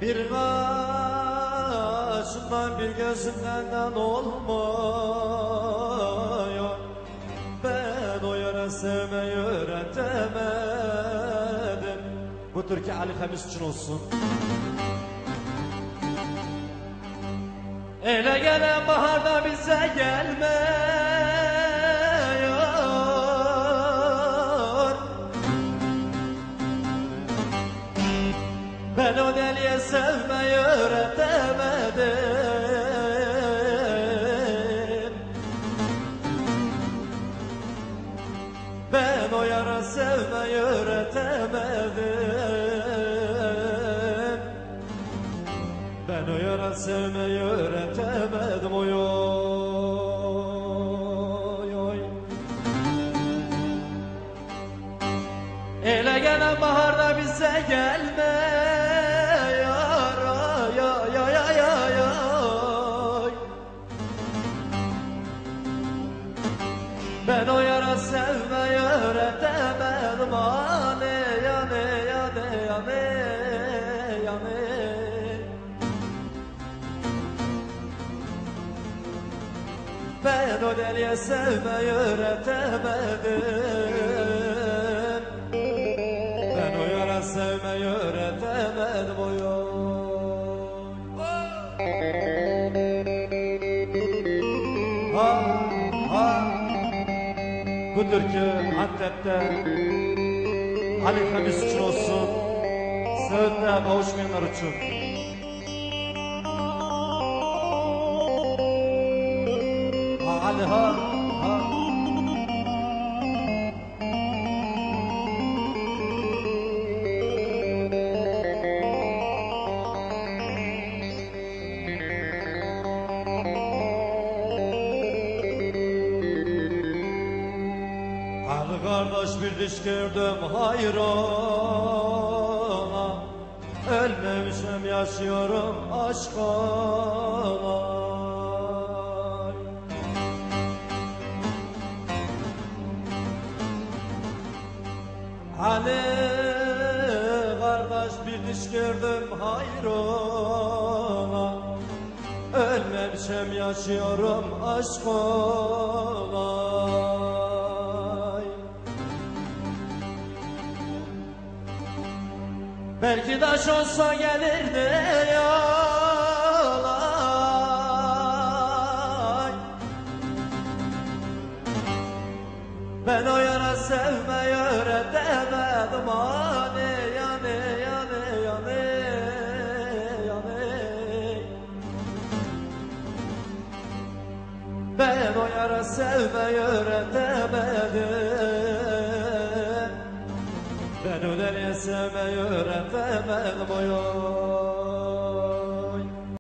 Bir kaşından bir gözümden olmuyor. Ben o yara sevmeyi öğretemedim. Bu türkü Ali Temiz için olsun. Ele gelen baharda bize gelmiyor. Ben o deliye sevmeyi öğretemedim. Ben o yara sevmeyi öğretemedim. Ben o yara sevmeyi öğretemedim. Oy oy oy. Ele gelen baharda bize gelmiyor. Ay ay ay ay ay ay. Ben o yara sevmeyi öğretemedim. Ane yane yane yane yane. Ben o deliye sevmeyi öğretemedim. Ben o yara sevmeyi öğretemedim. Oy oy. Ha ha. Bu türkü Antep'te Ali Temiz için olsun. Söğüt'te kavuşmayanlar için. Ali ha ha. Ali kardeş bir diş gördüm hayrona. Ölmemişim yaşıyorum aşkına. Ali kardeş bir diş gördüm hayrona. Ölmemişim yaşıyorum aşkına. Belki taş olsa gelirdi yolay. Ben o yara sevmeyi öğretemedim. Ane yane yane yane yane. Ben o yara sevmeyi öğretemedim. Ben o deliye sevmeyi öğretemedim. Oy oy.